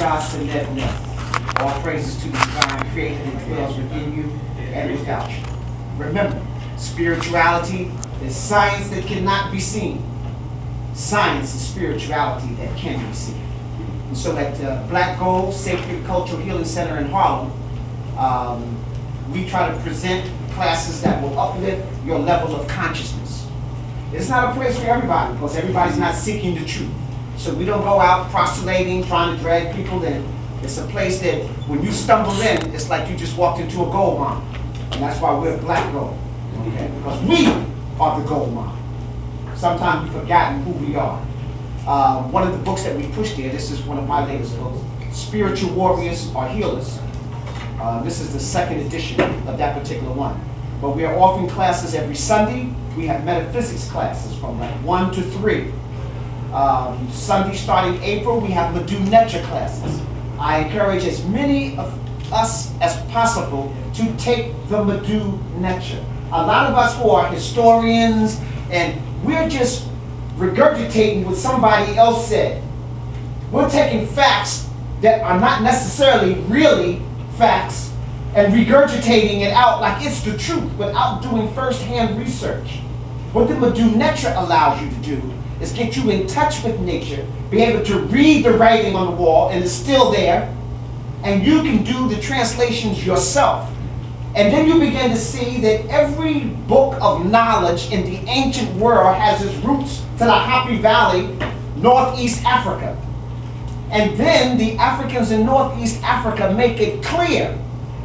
Uja Senebne. All praises to the divine creator that dwells within you and without you. Remember, spirituality is science that cannot be seen. Science is spirituality that can be seen. And so at Black Gold Sacred Cultural Healing Center in Harlem, we try to present classes that will uplift your level of consciousness. It's not a place for everybody because everybody's not seeking the truth. So we don't go out postulating, trying to drag people in. It's a place that when you stumble in, it's like you just walked into a gold mine. And that's why we're Black Gold, okay? Because we are the gold mine. Sometimes we've forgotten who we are. One of the books that we pushed here, this is one of my latest books, Spiritual Warriors or Healers. This is the second edition of that particular one. But we are offering classes every Sunday. We have metaphysics classes from like 1 to 3. Sunday starting April, we have Madhu Netra classes. I encourage as many of us as possible to take the Madhu Netra. A lot of us who are historians and we're just regurgitating what somebody else said. We're taking facts that are not necessarily really facts and regurgitating it out like it's the truth without doing first-hand research. What the Madhu Netra allows you to do is get you in touch with nature, be able to read the writing on the wall, and it's still there, and you can do the translations yourself. And then you begin to see that every book of knowledge in the ancient world has its roots to the Happy Valley, Northeast Africa. And then the Africans in Northeast Africa make it clear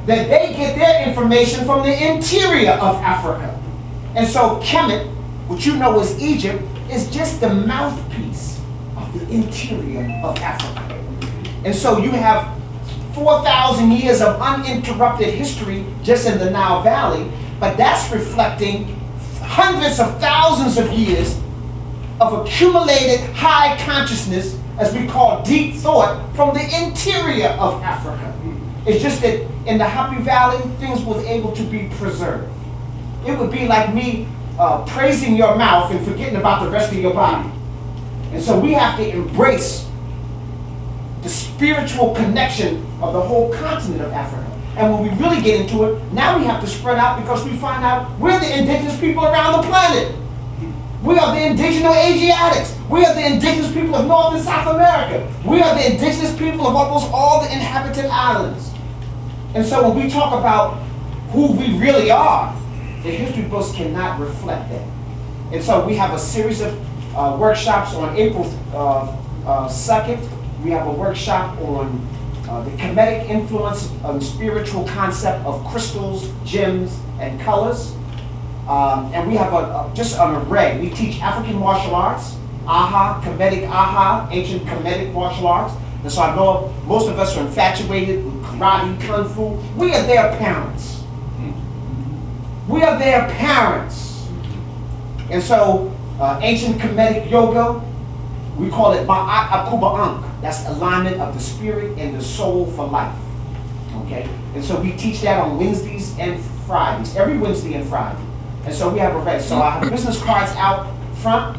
that they get their information from the interior of Africa. And so Kemet, which you know is Egypt, is just the mouthpiece of the interior of Africa. And so you have 4,000 years of uninterrupted history just in the Nile Valley, but that's reflecting hundreds of thousands of years of accumulated high consciousness, as we call deep thought, from the interior of Africa. It's just that in the Happy Valley, things was able to be preserved. It would be like me praising your mouth and forgetting about the rest of your body. And so we have to embrace the spiritual connection of the whole continent of Africa. And when we really get into it, now we have to spread out because we find out we're the indigenous people around the planet. We are the indigenous Asiatics. We are the indigenous people of North and South America. We are the indigenous people of almost all the inhabited islands. And so when we talk about who we really are, the history books cannot reflect that. And so we have a series of workshops on April 2nd. We have a workshop on the kemetic influence on the spiritual concept of crystals, gems, and colors. And we have just an array. We teach African martial arts, AHA, kemetic AHA, ancient kemetic martial arts. And so I know most of us are infatuated with karate, kung fu. We are their parents. We are their parents. And so ancient kemetic yoga, we call it Ma'at Akuba Ankh. That's alignment of the spirit and the soul for life. Okay? And so we teach that on Wednesdays and Fridays, every Wednesday and Friday. And so we have a race. So I have business cards out front.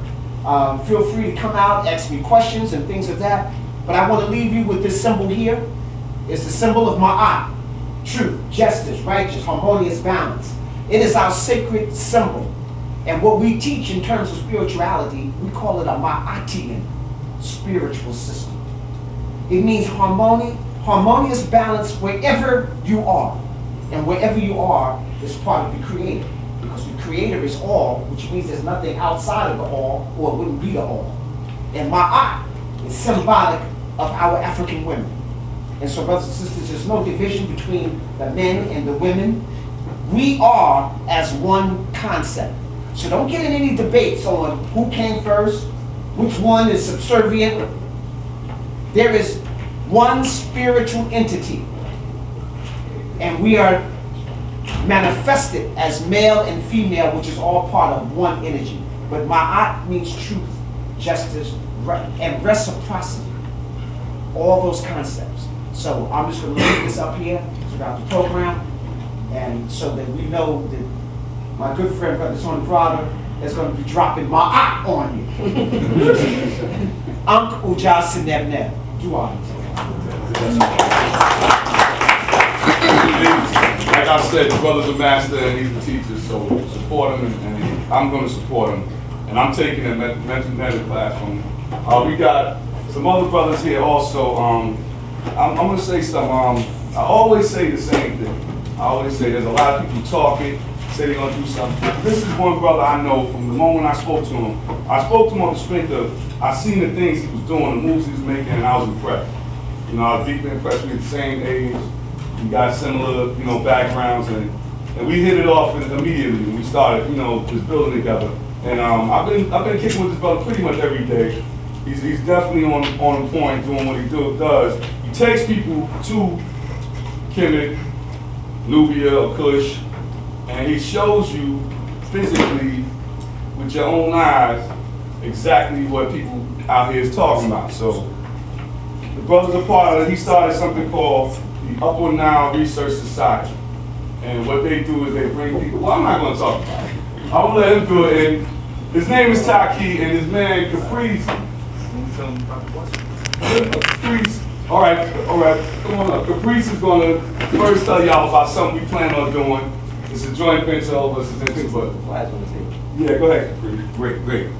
Feel free to come out, ask me questions and things of that. But I want to leave you with this symbol here. It's the symbol of Ma'at, truth, justice, righteous, harmonious balance. It is our sacred symbol. And what we teach in terms of spirituality, we call it a Ma'atian spiritual system. It means harmonious balance wherever you are. And wherever you are is part of the Creator. Because the Creator is all, which means there's nothing outside of the all, or it wouldn't be the all. And Ma'at is symbolic of our African women. And so, brothers and sisters, there's no division between the men and the women. We are as one concept. So don't get in any debates on who came first, which one is subservient. There is one spiritual entity, and we are manifested as male and female, which is all part of one energy. But Ma'at means truth, justice, and reciprocity. All those concepts. So I'm just going to leave this up here throughout the program, and so that we know that my good friend, Brother Tony Brother, is going to be dropping Ma'at on you. Ankh Uja Sinebne. Do I? Like I said, the brother's a master and he's a teacher, so support him, and I'm going to support him. And I'm taking a mental class from him. We got some other brothers here also. I'm going to say something. I always say the same thing. I always say there's a lot of people talking, say they're going to do something. This is one brother I know from the moment I spoke to him. I spoke to him on the strength of, I seen the things he was doing, the moves he was making, and I was impressed. You know, I was deeply impressed. We at the same age. We got similar, you know, backgrounds, and we hit it off immediately. We started, you know, just building together. And I've been kicking with this brother pretty much every day. He's definitely on point doing what he does. He takes people to Kemet, Nubia, or Kush, and he shows you physically with your own eyes exactly what people out here is talking about. So the brother's a part of it. He started something called the Upper Nile Research Society. And what they do is they bring people, well, I'm not going to talk about it. I'm going to let him do it. And his name is Taki, and his man, Caprice. Caprice, all right, come on up. Caprice is going to first tell y'all about something we plan on doing. It's a joint venture over us, but yeah, go ahead, Caprice. Great.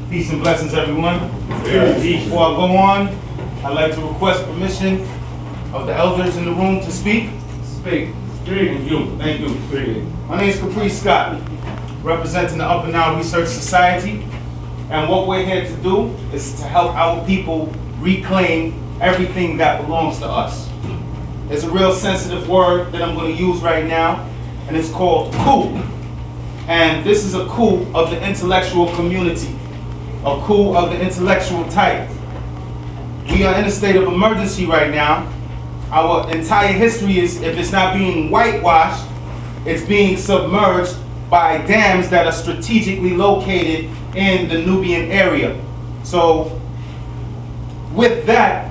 Peace and blessings, everyone. Before I go on, I'd like to request permission of the elders in the room to speak. Speak. Thank you. My name is Caprice Scott, representing the Upper Nile Research Society. And what we're here to do is to help our people reclaim everything that belongs to us. There's a real sensitive word that I'm going to use right now, and it's called coup. And this is a coup of the intellectual community. A coup of the intellectual type. We are in a state of emergency right now. Our entire history is, if it's not being whitewashed, it's being submerged by dams that are strategically located in the Nubian area. So, with that,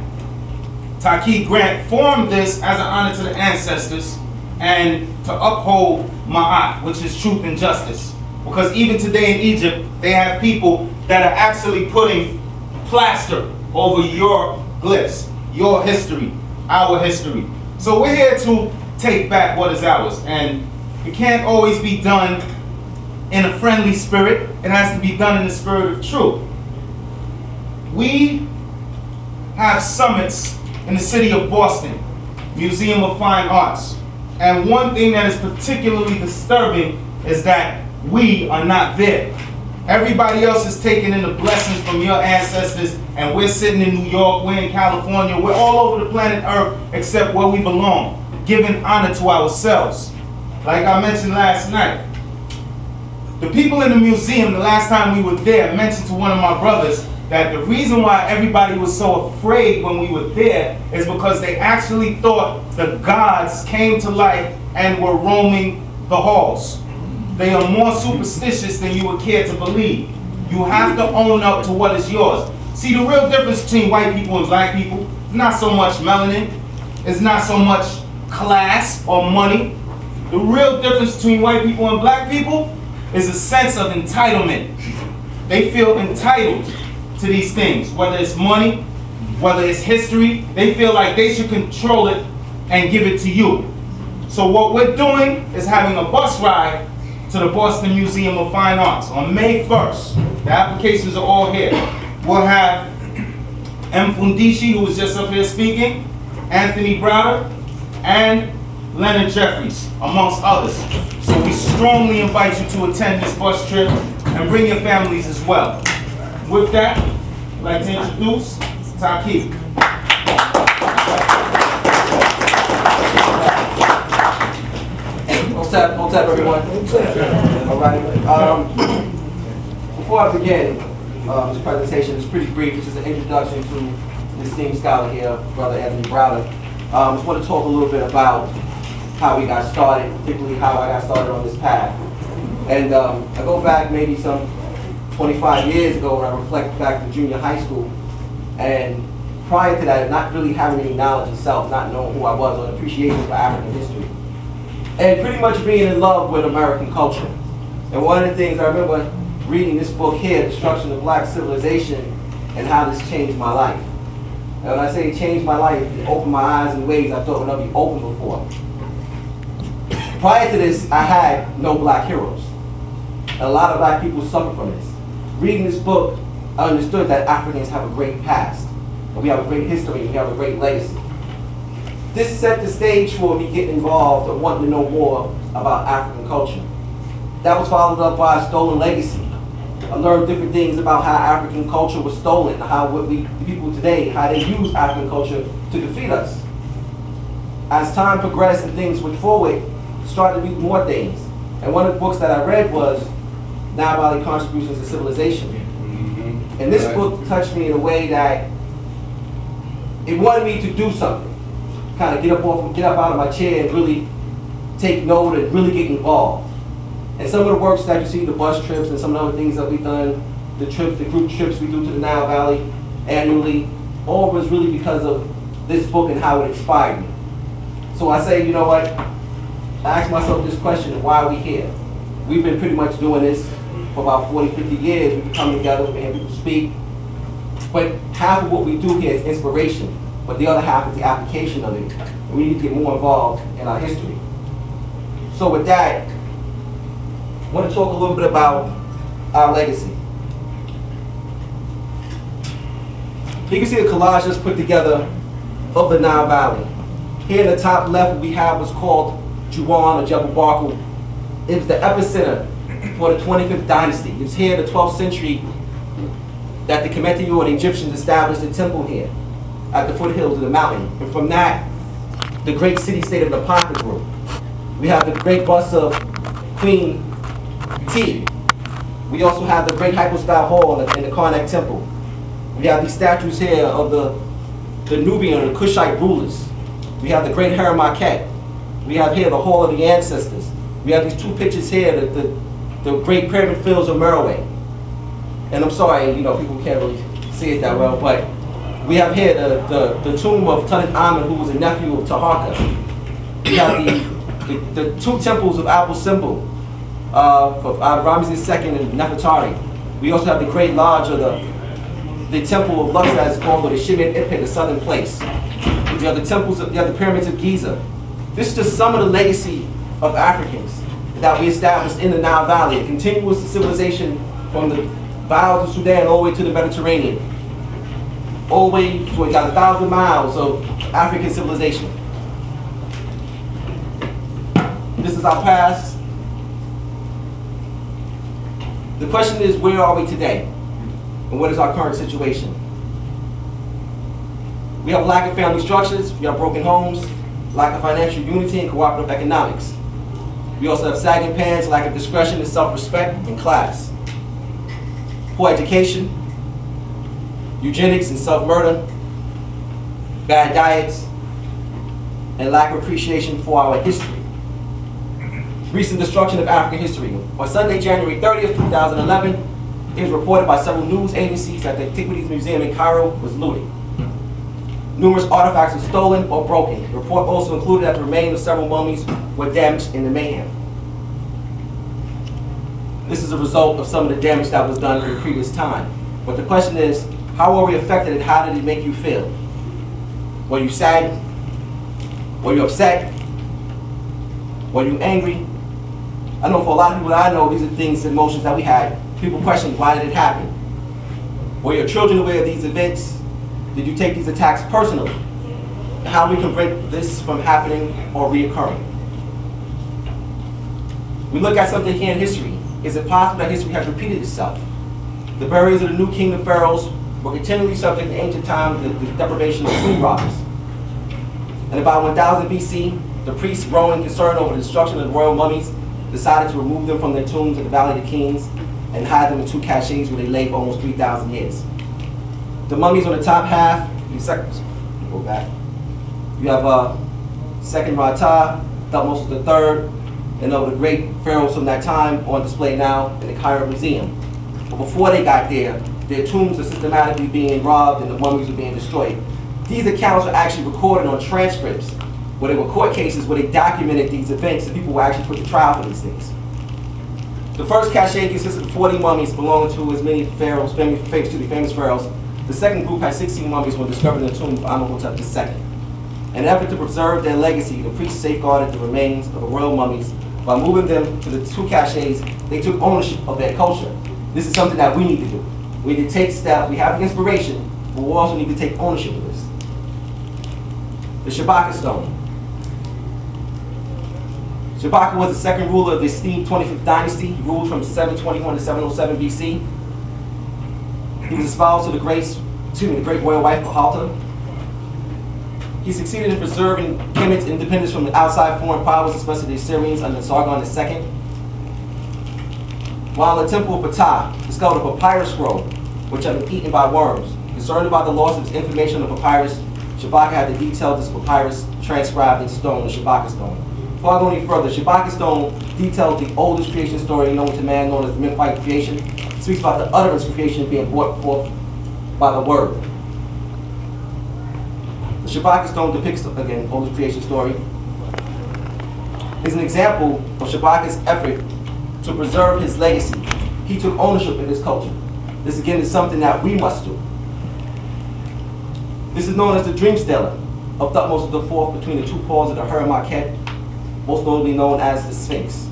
Taki Grant formed this as an honor to the ancestors and to uphold Ma'at, which is truth and justice. Because even today in Egypt, they have people that are actually putting plaster over your glyphs, your history, our history. So we're here to take back what is ours. And it can't always be done in a friendly spirit. It has to be done in the spirit of truth. We have summits in the city of Boston, Museum of Fine Arts. And one thing that is particularly disturbing is that we are not there. Everybody else is taking in the blessings from your ancestors, and we're sitting in New York, we're in California, we're all over the planet Earth except where we belong, giving honor to ourselves. Like I mentioned last night, the people in the museum, the last time we were there, mentioned to one of my brothers that the reason why everybody was so afraid when we were there is because they actually thought the gods came to life and were roaming the halls. They are more superstitious than you would care to believe. You have to own up to what is yours. See, the real difference between white people and black people is not so much melanin, it's not so much class or money. The real difference between white people and black people is a sense of entitlement. They feel entitled to these things, whether it's money, whether it's history. They feel like they should control it and give it to you. So what we're doing is having a bus ride to the Boston Museum of Fine Arts on May 1st. The applications are all here. We'll have Mfundishi, who was just up here speaking, Anthony Browder, and Leonard Jeffries, amongst others. So we strongly invite you to attend this bus trip and bring your families as well. With that, I'd like to introduce Taki. What's up, everyone? All right. Before I begin this presentation, it's pretty brief. It's just an introduction to this esteemed scholar here, Brother Anthony Browder. I just want to talk a little bit about how we got started, particularly how I got started on this path. And I go back maybe some 25 years ago when I reflect back to junior high school, and prior to that, not really having any knowledge of self, not knowing who I was or an appreciation for African history. And pretty much being in love with American culture. And one of the things I remember reading this book here, Destruction of Black Civilization, and how this changed my life. And when I say it changed my life, it opened my eyes in ways I thought would never be open before. Prior to this, I had no black heroes. A lot of black people suffer from this. Reading this book, I understood that Africans have a great past. And we have a great history, and we have a great legacy. This set the stage for me getting involved and wanting to know more about African culture. That was followed up by a stolen legacy. I learned different things about how African culture was stolen, and how the people today, how they use African culture to defeat us. As time progressed and things went forward, started to read more things. And one of the books that I read was Nile Valley Contributions to Civilization. And this book touched me in a way that it wanted me to do something. Kind of get up out of my chair and really take note and really get involved. And some of the works that you see, the bus trips and some of the other things that we've done, the group trips we do to the Nile Valley annually, all was really because of this book and how it inspired me. So I say, you know what? I asked myself this question, why are we here? We've been pretty much doing this for about 40, 50 years. We come together and people speak. But half of what we do here is inspiration, but the other half is the application of it. And we need to get more involved in our history. So with that, I want to talk a little bit about our legacy. You can see a collage that's put together of the Nile Valley. Here in the top left, what we have what's called Juwan or Jebel Barkal. It's the epicenter for the 25th dynasty. It's here in the 12th century that the Kemet or the Egyptians established a temple here at the foothills of the mountain. And from that, the great city-state of Napata grew. We have the great bust of Queen T. We also have the great hypostyle hall in the Karnak temple. We have these statues here of the Nubian or the Kushite rulers. We have the great Harem Maquette. We have here the Hall of the Ancestors. We have these two pictures here, the great pyramid fields of Meroe. And I'm sorry, you know, people can't really see it that well, but we have here the tomb of Tutankhamun, who was a nephew of Taharqa. We have the two temples of Abu Simbel, of Ramses II and Nefertari. We also have the great lodge of the temple of Luxor, as called, or the Shemet Ipe, the southern place. We have the temples of the pyramids of Giza. This is just some of the legacy of Africans that we established in the Nile Valley, a continuous civilization from the Isles of Sudan all the way to the Mediterranean. All the way to, we got 1,000 miles of African civilization. This is our past. The question is, where are we today? And what is our current situation? We have lack of family structures, we have broken homes, lack of financial unity and cooperative economics. We also have sagging pants, lack of discretion and self-respect, and class. Poor education, eugenics and self-murder, bad diets, and lack of appreciation for our history. Recent destruction of African history. On Sunday, January 30th, 2011, it was reported by several news agencies that the Antiquities Museum in Cairo was looted. Numerous artifacts were stolen or broken. The report also included that the remains of several mummies were damaged in the mayhem. This is a result of some of the damage that was done in the previous time. But the question is, how were we affected and how did it make you feel? Were you sad? Were you upset? Were you angry? I know for a lot of people that I know, these are things, emotions that we had. People question, why did it happen? Were your children aware of these events? Did you take these attacks personally? And how we can prevent this from happening or reoccurring? We look at something here in history. Is it possible that history has repeated itself? The burials of the New Kingdom pharaohs were continually subject in ancient times to the deprivation of tomb robbers. And about 1000 BC, the priests, growing concerned over the destruction of the royal mummies, decided to remove them from their tombs in the Valley of the Kings and hide them in two caches where they lay for almost 3,000 years. The mummies on the top half, go back. You have second Rata, Thutmose the third, and the great pharaohs from that time on display now in the Cairo Museum. But before they got there, their tombs are systematically being robbed and the mummies are being destroyed. These accounts are actually recorded on transcripts, where there were court cases where they documented these events and people were actually put to trial for these things. The first cache consisted of 40 mummies belonging to as many pharaohs, famous pharaohs. The second group had 16 mummies when discovered in the tomb of Amenhotep II. In an effort to preserve their legacy, the priests safeguarded the remains of the royal mummies. By moving them to the two caches, they took ownership of their culture. This is something that we need to do. We need to take steps. We have the inspiration, but we also need to take ownership of this. The Shabaka stone. Shabaka was the second ruler of the esteemed 25th dynasty. He ruled from 721 to 707 BC. He was espoused to the great royal wife Pahalta. He succeeded in preserving Kemet's independence from the outside foreign powers, especially the Assyrians under Sargon II. While in the temple of Ptah discovered a papyrus scroll, which had been eaten by worms. Concerned about the loss of his information on the papyrus, Shabaka had to detail this papyrus transcribed in stone, the Shabaka stone. Before I go any further, Shabaka stone details the oldest creation story known to man, known as the Memphite creation. It speaks about the utterance of creation being brought forth by the word. The Shabaka stone depicts, again, oldest creation story. Is an example of Shabaka's effort to preserve his legacy. He took ownership of his culture. This again is something that we must do. This is known as the dream stealer of Thutmose IV between the two paws of the Hurmaket, most notably known as the Sphinx.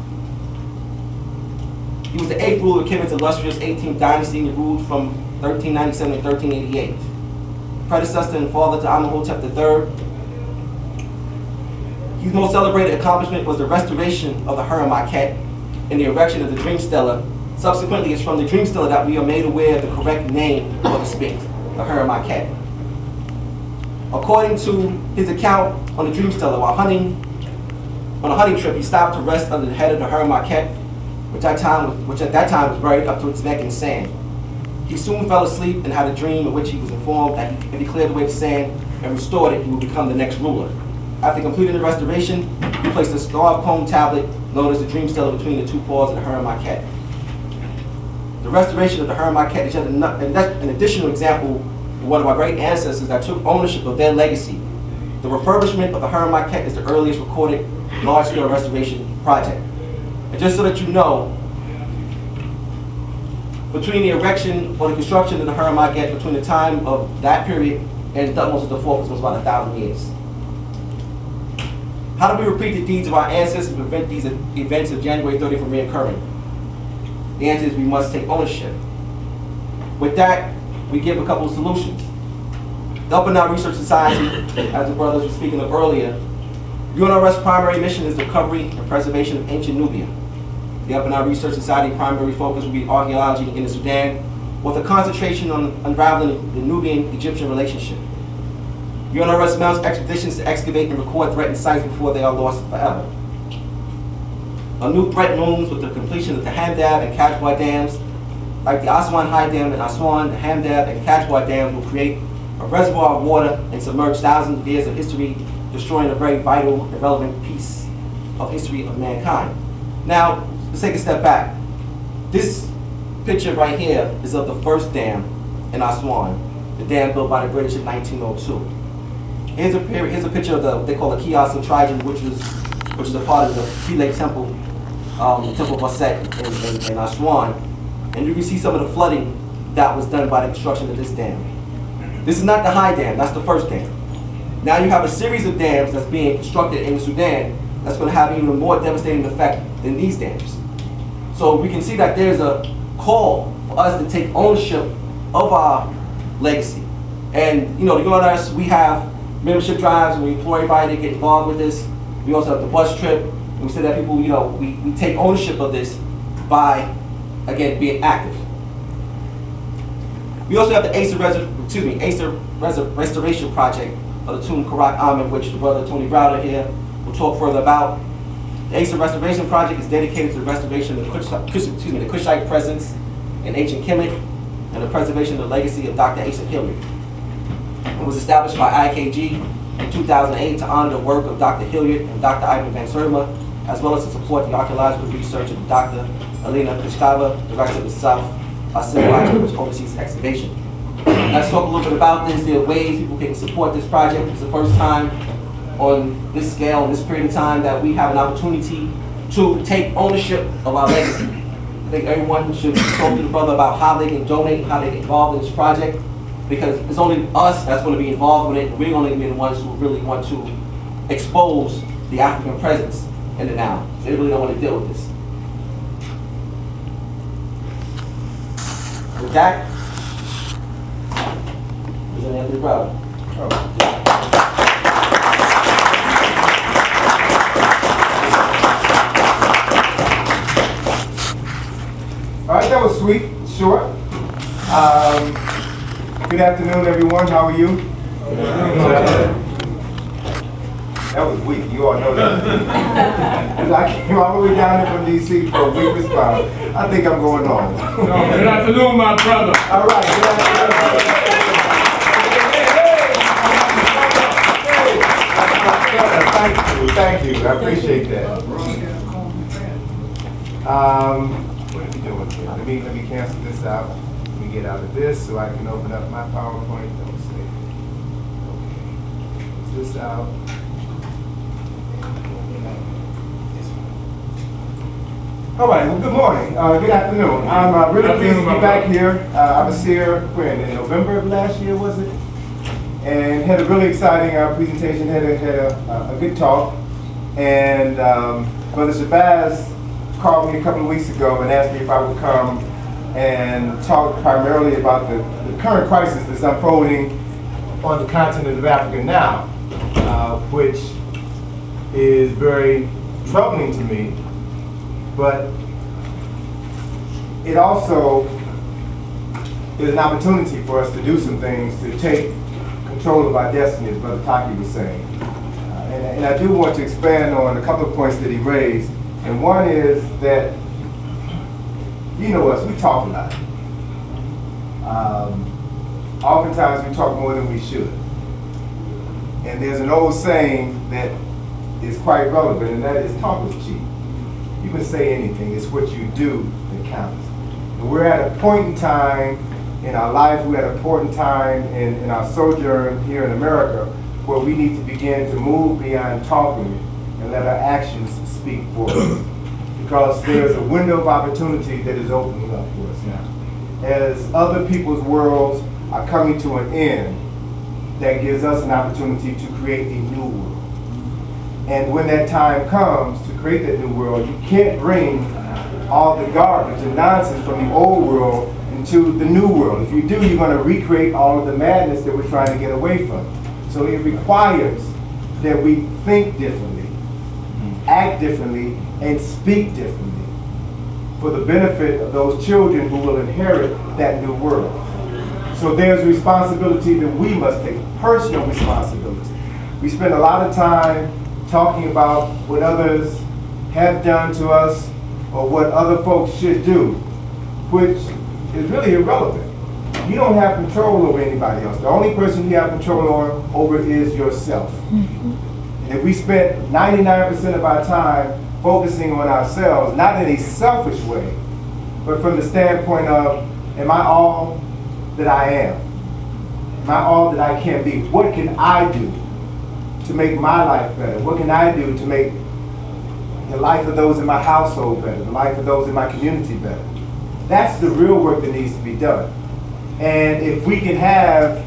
He was the 8th ruler of Kemet's illustrious 18th dynasty and ruled from 1397 to 1388. Predecessor and father to Amenhotep III. His most celebrated accomplishment was the restoration of the Hurmaket and the erection of the dream stealer. Subsequently, it's from the dream stealer that we are made aware of the correct name of the Sphinx, the Hurmaket. According to his account on the dream stealer, while hunting on a hunting trip, he stopped to rest under the head of the Hurmaket, which at that time was buried up to its neck in sand. He soon fell asleep and had a dream in which he was informed that if he cleared away the sand and restored it, he would become the next ruler. After completing the restoration, he placed a scarf comb tablet known as the dream stealer between the two paws of the Hurmaket. The restoration of the Hurmaket is yet an additional example of one of our great ancestors that took ownership of their legacy. The refurbishment of the Hurmaket is the earliest recorded large-scale restoration project. And just so that you know, between the erection or the construction of the Hurmaket, between the time of that period and Thutmose IV was about 1,000 years. How do we repeat the deeds of our ancestors and prevent these events of January 30th from reoccurring? The answer is we must take ownership. With that, we give a couple of solutions. The Upper Nile Research Society, as the brothers were speaking of earlier, UNRW's primary mission is the recovery and preservation of ancient Nubia. The Upper Nile Research Society primary focus will be archaeology in the Sudan, with a concentration on unraveling the Nubian-Egyptian relationship. UNRW's mounts expeditions to excavate and record threatened sites before they are lost forever. A new threat looms with the completion of the Hamdab and Kajwa dams. Like the Aswan High Dam in Aswan, the Hamdab and Kajwa dams will create a reservoir of water and submerge thousands of years of history, destroying a very vital and relevant piece of history of mankind. Now, let's take a step back. This picture right here is of the first dam in Aswan, the dam built by the British in 1902. Here's a picture of what they call the Chios of Trajan, which is a part of the Philae Temple, the Temple of Aset in Aswan. And you can see some of the flooding that was done by the construction of this dam. This is not the high dam, that's the first dam. Now you have a series of dams that's being constructed in the Sudan that's going to have even more devastating effect than these dams. So we can see that there's a call for us to take ownership of our legacy. And the UNRWS, we have membership drives and we implore everybody to get involved with this. We also have the bus trip. And we say that people, we take ownership of this by, again, being active. We also have the Acer Restoration Project of the tomb Karak Ahmed, which the brother Tony Browder here will talk further about. The Acer Restoration Project is dedicated to the restoration of the Kushite presence in ancient Kemet and the preservation of the legacy of Dr. Asa Hilliard. It was established by IKG in 2008 to honor the work of Dr. Hilliard and Dr. Ivan Van Serma, as well as to support the archaeological research of Dr. Alina Kushkava, director of the South our civil project, which oversees excavation. Let's talk a little bit about this. There are ways people can support this project. It's the first time on this scale, in this period of time, that we have an opportunity to take ownership of our legacy. I think everyone should talk to the brother about how they can donate, how they get involved in this project, because it's only us that's going to be involved with it. We're going to be the ones who really want to expose the African presence in the now. They really don't want to deal with this. With that, President Anthony Browder. All right, that was sweet, short. Good afternoon, everyone. How are you? That was weak. You all know that. I came all the way down here from D.C. for a week response. I think I'm going home. Good afternoon, my brother. All right. Good afternoon. Thank you. I appreciate that. What are we doing here? Let me cancel this out. Let me get out of this so I can open up my PowerPoint. Don't say. Okay. Close this out. All right. Well, good morning. Good afternoon. I'm really pleased to be back here. I was here in November of last year, was it? And had a really exciting presentation. Had a good talk. And Brother Shabazz called me a couple of weeks ago and asked me if I would come and talk primarily about the current crisis that's unfolding on the continent of Africa now, which is very troubling to me, but it also is an opportunity for us to do some things to take control of our destiny, as Brother Taki was saying. And I do want to expand on a couple of points that he raised. And one is that, you know us, we talk a lot. Oftentimes we talk more than we should. And there's an old saying that is quite relevant, and that is talk is cheap. You can say anything, it's what you do that counts. And we're at a point in time in our life, we're at a point in time in our sojourn here in America where we need to begin to move beyond talking and let our actions speak for us. Because there's a window of opportunity that is opening up for us now. As other people's worlds are coming to an end, that gives us an opportunity to create a new world. And when that time comes to create that new world, you can't bring all the garbage and nonsense from the old world into the new world. If you do, you're going to recreate all of the madness that we're trying to get away from. So it requires that we think differently, act differently, and speak differently for the benefit of those children who will inherit that new world. So there's a responsibility that we must take, personal responsibility. We spend a lot of time talking about what others have done to us or what other folks should do, which is really irrelevant. You don't have control over anybody else. The only person you have control over is yourself. And if we spend 99% of our time focusing on ourselves, not in a selfish way, but from the standpoint of, am I all that I am? Am I all that I can be? What can I do to make my life better? What can I do to make the life of those in my household better, the life of those in my community better? That's the real work that needs to be done. And if we can have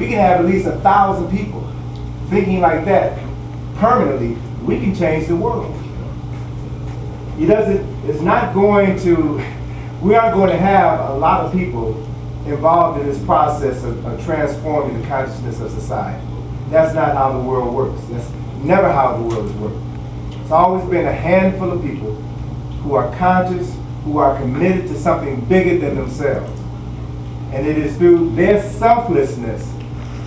at least 1,000 people thinking like that permanently, we can change the world. We aren't going to have a lot of people involved in this process of transforming the consciousness of society. That's not how the world works. That's never how the world has worked. It's always been a handful of people who are conscious, who are committed to something bigger than themselves. And it is through their selflessness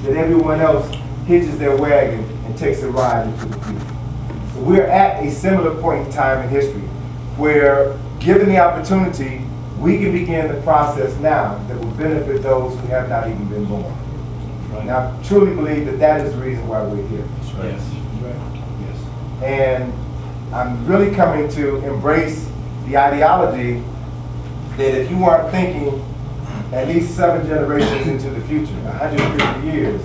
that everyone else hitches their wagon and takes a ride into the future. So we're at a similar point in time in history where, given the opportunity, we can begin the process now that will benefit those who have not even been born. Right. Now, I truly believe that that is the reason why we're here. Right. Yes. And I'm really coming to embrace the ideology that if you aren't thinking at least 7 generations into the future, 150 years,